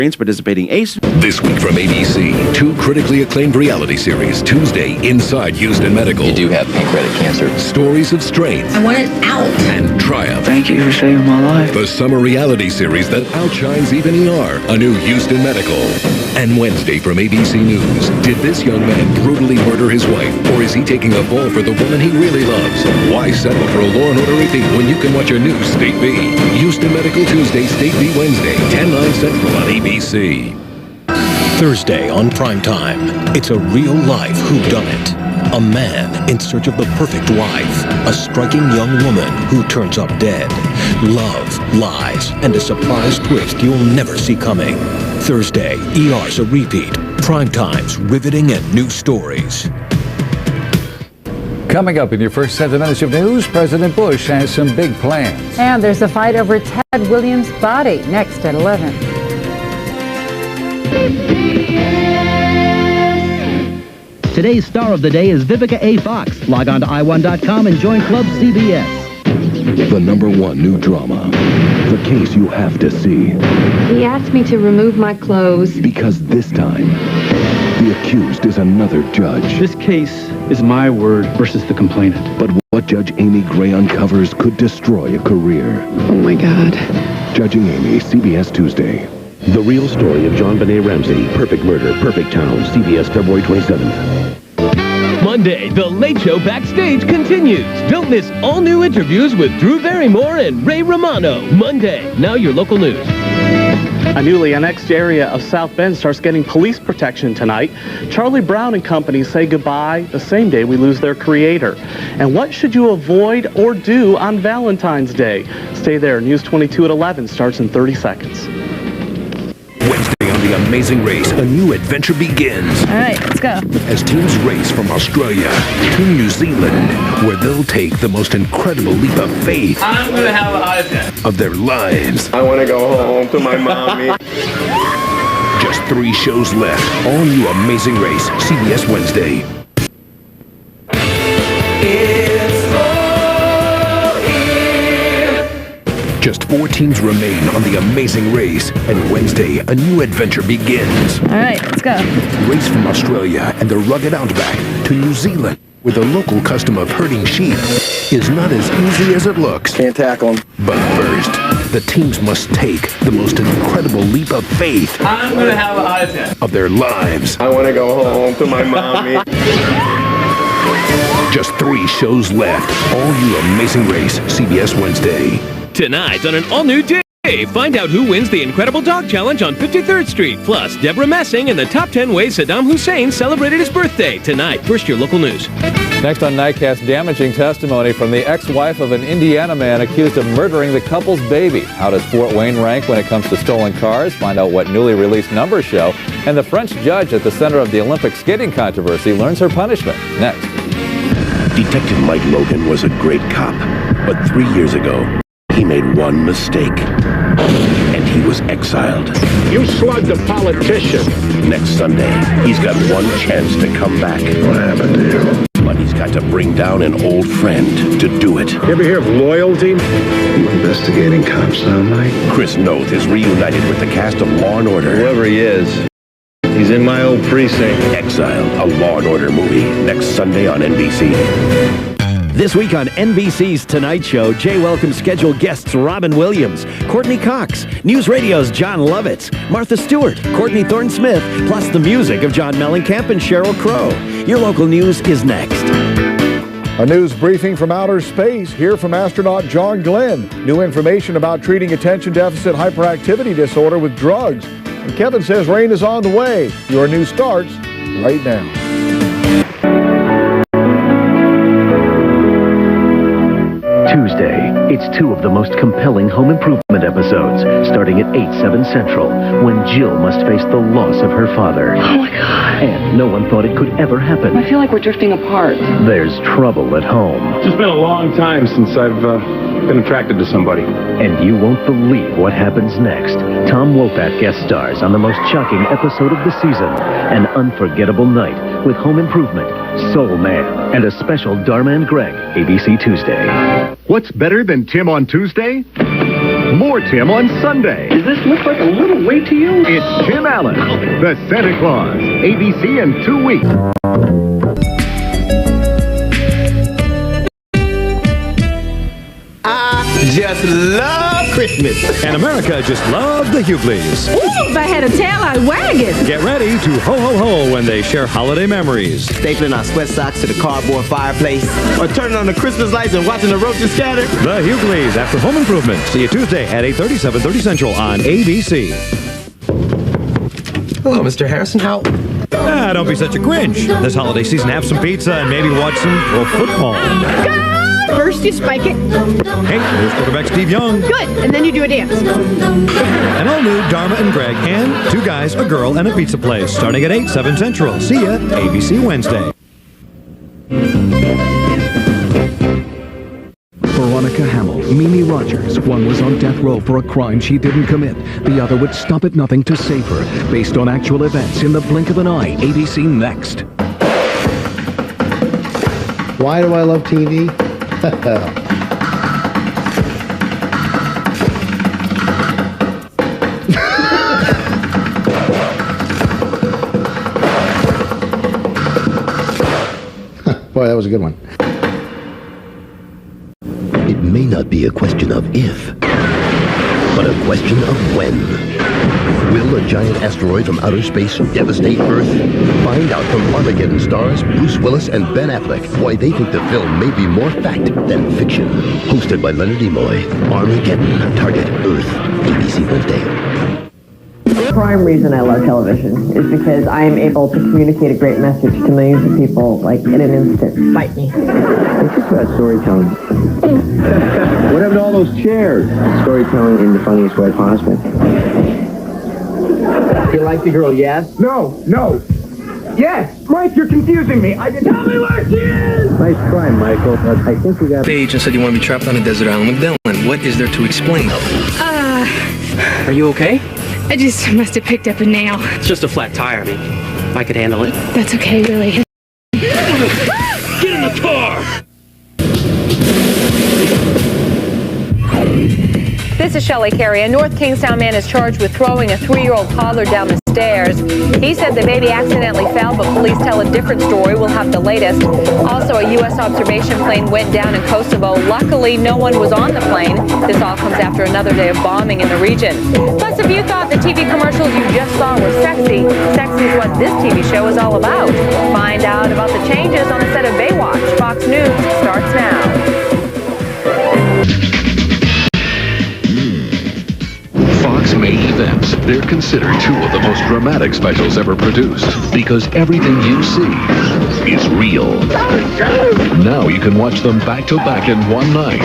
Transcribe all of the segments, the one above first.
participating ACE. This week from ABC, 2 critically acclaimed reality series. Tuesday, Inside Houston Medical. You do have pancreatic cancer. Stories of strength. I want it out. And triumph. Thank you for saving my life. The summer reality series that outshines even ER. A new Houston Medical. And Wednesday from ABC News. Did this young man brutally murder his wife? Or is he taking a fall for the woman he really loves? Why settle for a Law & Order repeat when you can watch your new State B? Houston Medical Tuesday, State B Wednesday, 10/9 Central on ABC. Thursday on Primetime, it's a real-life whodunit. A man in search of the perfect wife. A striking young woman who turns up dead. Love, lies, and a surprise twist you'll never see coming. Thursday, ER's a repeat. Primetime's riveting and new stories. Coming up in your first 7 minutes of news, President Bush has some big plans. And there's a fight over Ted Williams' body next at 11. Today's star of the day is Vivica A. Fox. Log on to i1.com and join Club CBS. The #1 new drama. The case you have to see. He asked me to remove my clothes. Because this time, the accused is another judge. This case is my word versus the complainant. But what Judge Amy Gray uncovers could destroy a career. Oh my God. Judging Amy, CBS Tuesday. The real story of John Benet Ramsey. Perfect Murder, Perfect Town. CBS February 27th. Monday, The Late Show Backstage continues. Don't miss all new interviews with Drew Barrymore and Ray Romano. Monday, now your local news. A newly annexed area of South Bend starts getting police protection tonight. Charlie Brown and company say goodbye the same day we lose their creator. And what should you avoid or do on Valentine's Day? Stay there. News 22 at 11 starts in 30 seconds. Wednesday on The Amazing Race, a new adventure begins. All right, let's go. As teams race from Australia to New Zealand, where they'll take the most incredible leap of faith. I'm going to have a heart attack. Of their lives. I want to go home to my mommy. Just 3 shows left. All new Amazing Race, CBS Wednesday. Just 4 teams remain on The Amazing Race, and Wednesday, a new adventure begins. All right, let's go. Race from Australia and the rugged outback to New Zealand, where the local custom of herding sheep is not as easy as it looks. Can't tackle them. But first, the teams must take the most incredible leap of faith. I'm going to have a heart attack. Of their lives. I want to go home to my mommy. Just 3 shows left. All new Amazing Race, CBS Wednesday. Tonight on an all-new day, find out who wins the Incredible Dog Challenge on 53rd Street. Plus, Deborah Messing and the top 10 ways Saddam Hussein celebrated his birthday. Tonight, first your local news. Next on Nightcast, damaging testimony from the ex-wife of an Indiana man accused of murdering the couple's baby. How does Fort Wayne rank when it comes to stolen cars? Find out what newly released numbers show. And the French judge at the center of the Olympic skating controversy learns her punishment. Next. Detective Mike Logan was a great cop, but 3 years ago, he made one mistake, and he was exiled. You slugged a politician. Next Sunday, he's got one chance to come back. What happened to you? But he's got to bring down an old friend to do it. You ever hear of loyalty? You investigating cops now, Mike? Chris Noth is reunited with the cast of Law & Order. Whoever he is, he's in my old precinct. Exiled, a Law & Order movie, next Sunday on NBC. This week on NBC's Tonight Show, Jay welcomes scheduled guests Robin Williams, Courtney Cox, News Radio's John Lovitz, Martha Stewart, Courtney Thorne-Smith, plus the music of John Mellencamp and Sheryl Crow. Your local news is next. A news briefing from outer space. Hear from astronaut John Glenn. New information about treating attention deficit hyperactivity disorder with drugs. And Kevin says rain is on the way. Your news starts right now. Tuesday, it's 2 of the most compelling home improvement episodes, starting at 8/7 Central, when Jill must face the loss of her father. Oh my God. And no one thought it could ever happen. I feel like we're drifting apart. There's trouble at home. It's been a long time since I've been attracted to somebody. And you won't believe what happens next. Tom Wopat guest stars on the most shocking episode of the season, An Unforgettable Night with Home Improvement, Soul Man, and a special Darman Greg, ABC Tuesday. What's better than Tim on Tuesday? More Tim on Sunday. Does this look like a little weight to you? It's Tim Allen, the Santa Claus. ABC in 2 weeks. Just love Christmas. And America just loved the Hughleys. Ooh, if I had a tail, I'd wag it. Get ready to ho-ho-ho when they share holiday memories. Stapling our sweat socks to the cardboard fireplace, or turning on the Christmas lights and watching the roaches scatter. The Hughleys after Home Improvement. See you Tuesday at 8:30, 7:30 Central on ABC. Hello, Mr. Harrison. How? Don't be such a Grinch. This holiday season, have some pizza and maybe watch some football. First, you spike it. Hey, here's quarterback Steve Young. Good, and then you do a dance. An all-new Dharma and Greg, and 2 guys, a girl, and a pizza place. Starting at 8, 7 Central. See ya, ABC Wednesday. Veronica Hamill, Mimi Rogers. One was on death row for a crime she didn't commit. The other would stop at nothing to save her. Based on actual events in the blink of an eye. ABC next. Why do I love TV? Boy, that was a good one. It may not be a question of if, but a question of when. Will a giant asteroid from outer space devastate Earth? Find out from Armageddon stars Bruce Willis and Ben Affleck why they think the film may be more fact than fiction. Hosted by Leonard Nimoy. Armageddon, target Earth, ABC Wednesday. The prime reason I love television is because I am able to communicate a great message to millions of people, like, in an instant. Bite me. It's just about storytelling. What happened to all those chairs? Storytelling in the funniest way possible. You like the girl, yes? No. Yes! Mike, you're confusing me. I didn't tell me where she is! Nice try, Michael. I think we got... Paige said you want to be trapped on a desert island with Dylan. What is there to explain? Are you okay? I just must have picked up a nail. It's just a flat tire. I mean, I could handle it. That's okay, really. Get in the car! This is Shelley Carey. A North Kingstown man is charged with throwing a 3-year-old toddler down the stairs. He said the baby accidentally fell, but police tell a different story. We'll have the latest. Also, a U.S. observation plane went down in Kosovo. Luckily, no one was on the plane. This all comes after another day of bombing in the region. Plus, if you thought the TV commercials you just saw were sexy, sexy is what this TV show is all about. Find out about the changes on the set of Baywatch. Fox News starts now. Fox May events. They're considered 2 of the most dramatic specials ever produced because everything you see is real. Now you can watch them back to back in one night.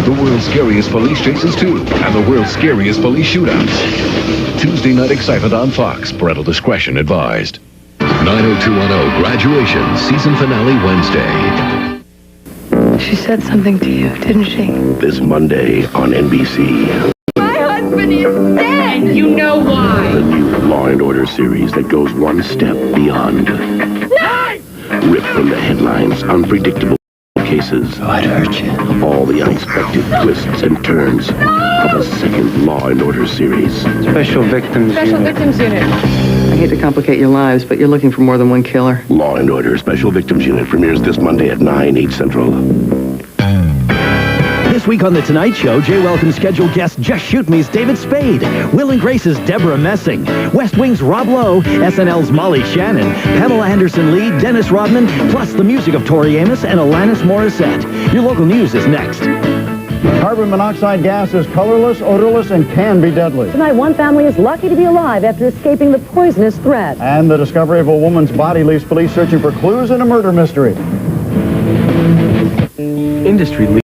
The world's scariest police chases 2 and the world's scariest police shootouts. Tuesday night excitement on Fox. Parental discretion advised. 90210 graduation season finale Wednesday. She said something to you, didn't she? This Monday on NBC. Husband is dead! And you know why! The new Law & Order series that goes one step beyond. No! Ripped from the headlines, unpredictable cases. I'd hurt you. All the unexpected twists and turns of a second Law & Order series. Special Victims Unit. I hate to complicate your lives, but you're looking for more than one killer. Law & Order Special Victims Unit premieres this Monday at 9, 8 Central. This week on The Tonight Show, Jay Welcome's scheduled guest Just Shoot Me's David Spade, Will and Grace's Deborah Messing, West Wing's Rob Lowe, SNL's Molly Shannon, Pamela Anderson Lee, Dennis Rodman, plus the music of Tori Amos and Alanis Morissette. Your local news is next. Carbon monoxide gas is colorless, odorless, and can be deadly. Tonight, one family is lucky to be alive after escaping the poisonous threat. And the discovery of a woman's body leaves police searching for clues in a murder mystery. Industry leader.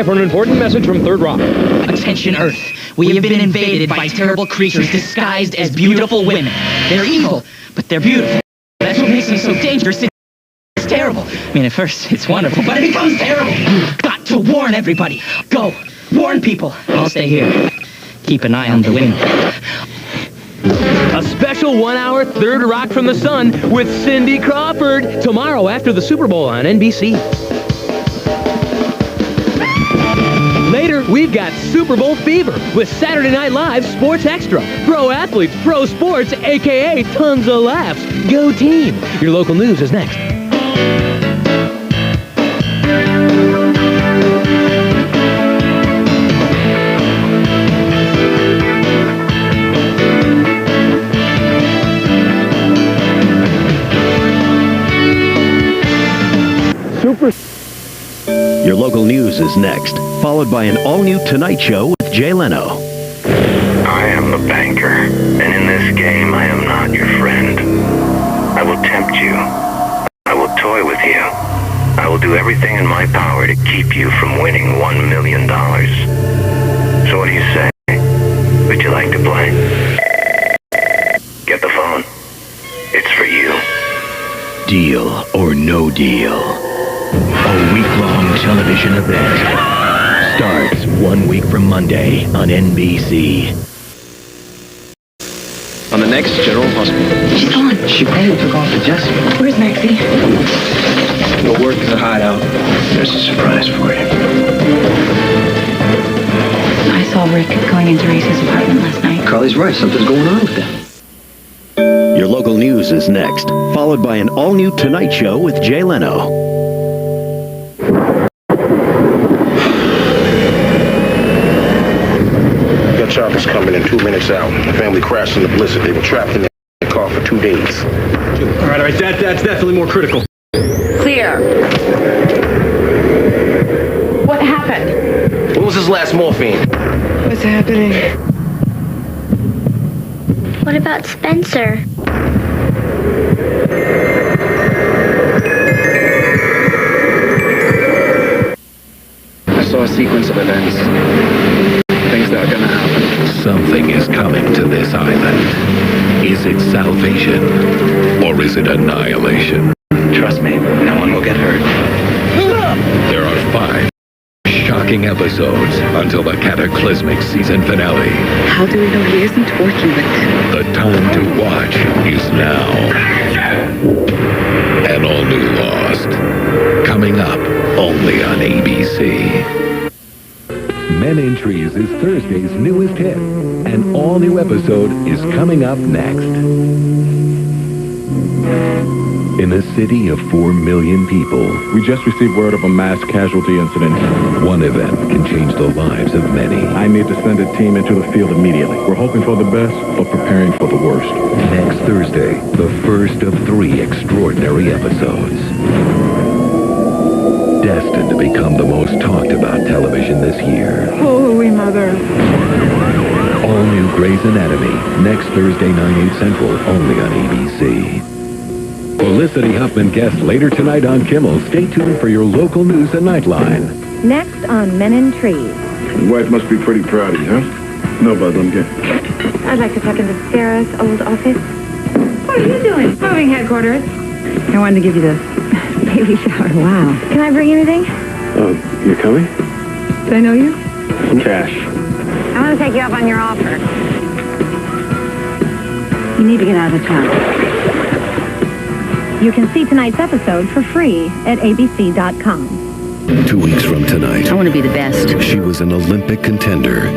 For an important message from Third Rock. Attention, Earth. We have been invaded by terrible creatures disguised as beautiful women. They're evil, but they're beautiful. That's what makes them so dangerous. It's terrible. I mean, at first, it's wonderful, but it becomes terrible. You've got to warn everybody. Go. Warn people. I'll stay here. Keep an eye on the wind. A special 1-hour Third Rock from the Sun with Cindy Crawford. Tomorrow after the Super Bowl on NBC. Later. we've got Super Bowl fever with Saturday Night Live's Sports Extra. Pro athletes, pro sports, a.k.a. tons of laughs. Go team! Your local news is next. Your local news is next, followed by an all-new Tonight Show with Jay Leno. I am the banker, and in this game I am not your friend. I will tempt you. I will toy with you. I will do everything in my power to keep you from winning $1 million. So what do you say? Would you like to play? Get the phone. It's for you. Deal or No Deal. A week-long television event starts 1 week from Monday on NBC. On the next General Hospital. She's gone. She probably took off to Jesse. Where's Maxie? No work is a hideout. There's a surprise for you. I saw Rick going into Reese's apartment last night. Carly's right. Something's going on with them. Your local news is next, followed by an all-new Tonight Show with Jay Leno. Choppers coming in 2 minutes out. The family crashed in the blizzard. They were trapped in their car for 2 days. All right. That's definitely more critical. Clear. What happened? What was his last morphine? What's happening? What about Spencer? I saw a sequence of events. Things that are gonna happen. Something is coming to this island. Is it salvation or is it annihilation? Trust me, no one will get hurt. There are 5 shocking episodes until the cataclysmic season finale. How do we know he isn't working with them? The time to watch is now. An all-new Lost. Coming up only on ABC. Men in Trees is Thursday's newest hit. An all-new episode is coming up next. In a city of 4 million people, we just received word of a mass casualty incident. One event can change the lives of many. I need to send a team into the field immediately. We're hoping for the best, but preparing for the worst. Next Thursday, the first of 3 extraordinary episodes. Destined to become the most talked about television this year. Holy Mother. All new Grey's Anatomy, next Thursday, 9/8 Central, only on ABC. Felicity Huffman guest later tonight on Kimmel. Stay tuned for your local news and Nightline. Next on Men in Trees. Your wife must be pretty proud of you, huh? No, bud, let him get. I'd like to tuck into Sarah's old office. What are you doing? Moving headquarters. I wanted to give you the baby shower. Wow. Can I bring anything? You coming? Do I know you? Cash. I want to take you up on your offer. You need to get out of town. You can see tonight's episode for free at abc.com. 2 weeks from tonight, I want to be the best. she was an Olympic contender,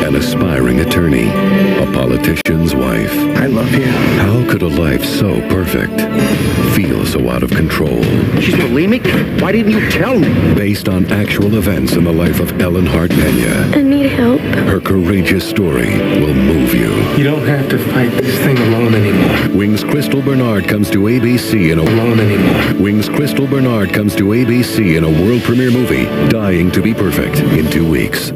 an aspiring attorney, a politician's wife. I love you. How could a life so perfect feel so out of control? She's bulimic? Why didn't you tell me? Based on actual events in the life of Ellen Hart Pena. I need help. Her courageous story will move you. You don't have to fight this thing alone anymore. Wings Crystal Bernard comes to ABC in a Alone anymore. Wings Crystal Bernard comes to ABC in a world premiere movie, Dying to Be Perfect, in 2 weeks.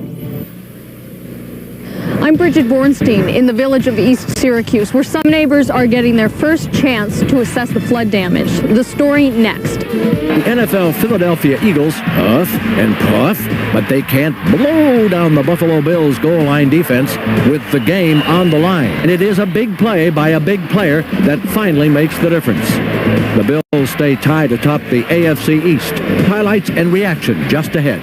I'm Bridget Bornstein in the village of East Syracuse, where some neighbors are getting their first chance to assess the flood damage. The story next. The NFL Philadelphia Eagles huff and puff, but they can't blow down the Buffalo Bills goal line defense with the game on the line. And it is a big play by a big player that finally makes the difference. The Bills stay tied atop the AFC East. Highlights and reaction just ahead.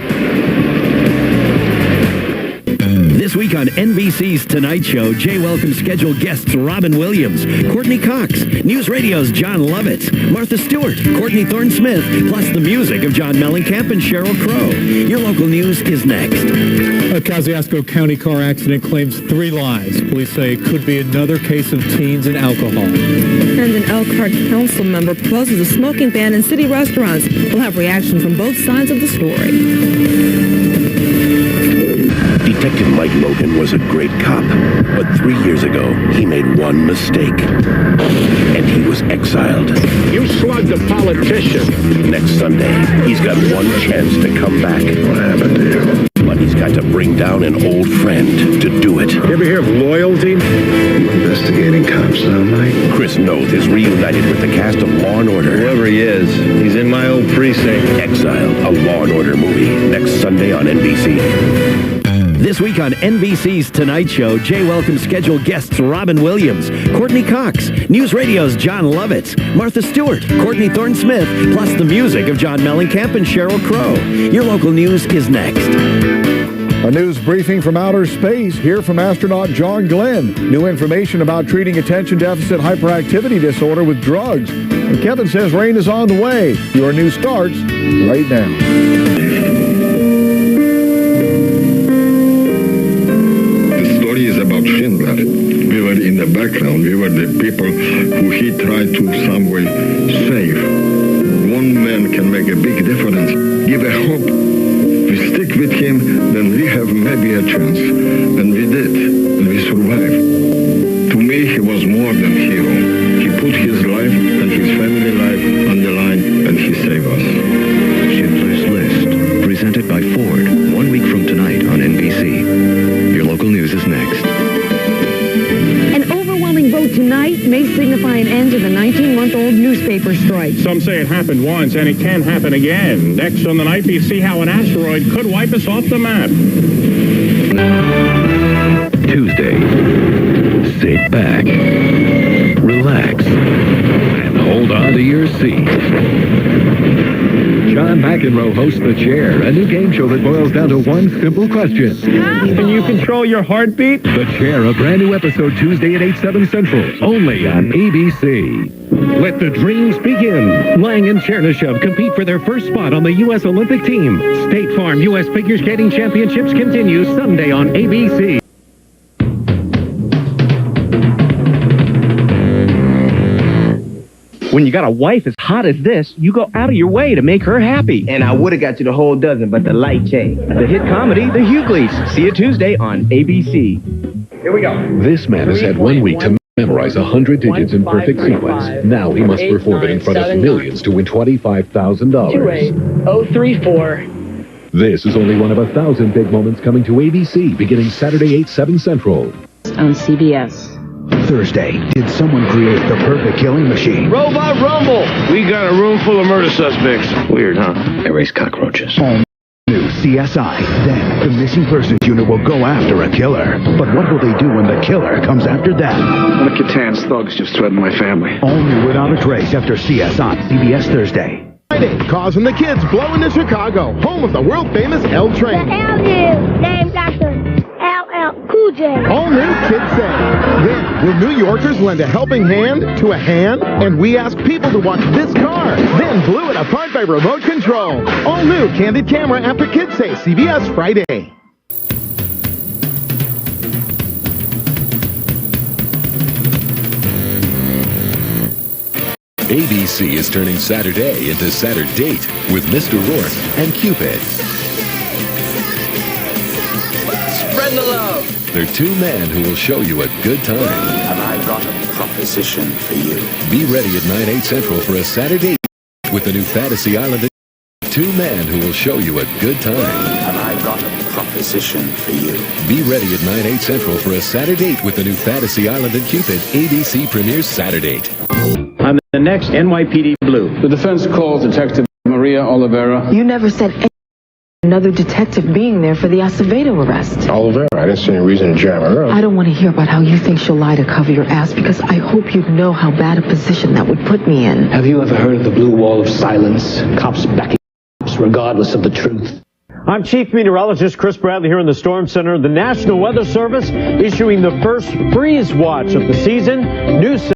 This week on NBC's Tonight Show, Jay welcomes scheduled guests Robin Williams, Courtney Cox, News Radio's John Lovitz, Martha Stewart, Courtney Thorne-Smith, plus the music of John Mellencamp and Sheryl Crow. Your local news is next. A Kosciuszko County car accident claims 3 lives. Police say it could be another case of teens and alcohol. And an Elkhart council member proposes a smoking ban in city restaurants. We'll have reaction from both sides of the story. Detective Mike Logan was a great cop, but 3 years ago, he made one mistake, and he was exiled. You slugged a politician. Next Sunday, he's got one chance to come back. What happened to you? But he's got to bring down an old friend to do it. You ever hear of loyalty? You investigating cops now, Mike? Chris Noth is reunited with the cast of Law & Order. Whoever he is, he's in my old precinct. Exiled, a Law & Order movie, next Sunday on NBC. This week on NBC's Tonight Show, Jay welcomes scheduled guests Robin Williams, Courtney Cox, News Radio's John Lovitz, Martha Stewart, Courtney Thorne-Smith, plus the music of John Mellencamp and Sheryl Crow. Your local news is next. A news briefing from outer space, here from astronaut John Glenn. New information about treating attention deficit hyperactivity disorder with drugs. And Kevin says rain is on the way. Your news starts right now. Is about Schindler. We were in the background. We were the people who he tried to some way save. One man can make a big difference. Give a hope. We stick with him, then we have maybe a chance. And we did. And we survived. To me, he was more than a hero. He put his life and his family life on the line, and he saved us. Schindler's List, presented by Ford, 1 week from tonight on NBC. Your local news is next. An overwhelming vote tonight may signify an end to the 19-month-old newspaper strike. Some say it happened once, and it can happen again. Next on the night, we see how an asteroid could wipe us off the map. Tuesday. Sit back, relax, and hold on to your seat. John McEnroe hosts The Chair, a new game show that boils down to one simple question. Can you control your heartbeat? The Chair, a brand new episode Tuesday at 8/7 Central, only on ABC. Let the dreams begin. Lang and Chernyshov compete for their first spot on the U.S. Olympic team. State Farm U.S. Figure Skating Championships continue Sunday on ABC. When you got a wife as hot as this, you go out of your way to make her happy. And I would have got you the whole dozen, but the light changed. The hit comedy, The Hughleys. See you Tuesday on ABC. Here we go. This man has had 1 week to memorize 100 digits in perfect sequence. Now he must perform it in front of millions to win $25,000. 28034. This is only one of 1,000 big moments coming to ABC beginning Saturday 8/7 Central. On CBS. Thursday, did someone create the perfect killing machine? Robot Rumble! We got a room full of murder suspects. Weird, huh? They raise cockroaches. All new CSI. Then, the missing persons unit will go after a killer. But what will they do when the killer comes after them? One of Catan's thugs just threatened my family. All new Without a Trace after CSI, CBS Thursday. Friday, Cause and the Kids blow into Chicago, home of the world-famous L Train. The L is named after LL Cool J. All new Kids Say. Then, will New Yorkers lend a helping hand to a hand? And we ask people to watch this car, then blew it apart by remote control. All new Candid Camera after Kids Say, CBS Friday. ABC is turning Saturday into Saturdate with Mr. Rourke and Cupid. Spread the love. They're two men who will show you a good time. Have I got a proposition for you? Be ready at 9/8 Central for a Saturday with the new Fantasy Island. Two men who will show you a good time. Have I got a proposition for you? Be ready at 9/8 Central for a Saturday with the new Fantasy Island and Cupid. ABC premieres Saturday. On the next NYPD Blue. The defense called Detective Maria Oliveira. You never said anything about another detective being there for the Acevedo arrest. Oliveira, I didn't see any reason to jam her up. I don't want to hear about how you think she'll lie to cover your ass, because I hope you'd know how bad a position that would put me in. Have you ever heard of the blue wall of silence? Cops backing up regardless of the truth. I'm Chief Meteorologist Chris Bradley here in the Storm Center. The National Weather Service issuing the first freeze watch of the season. New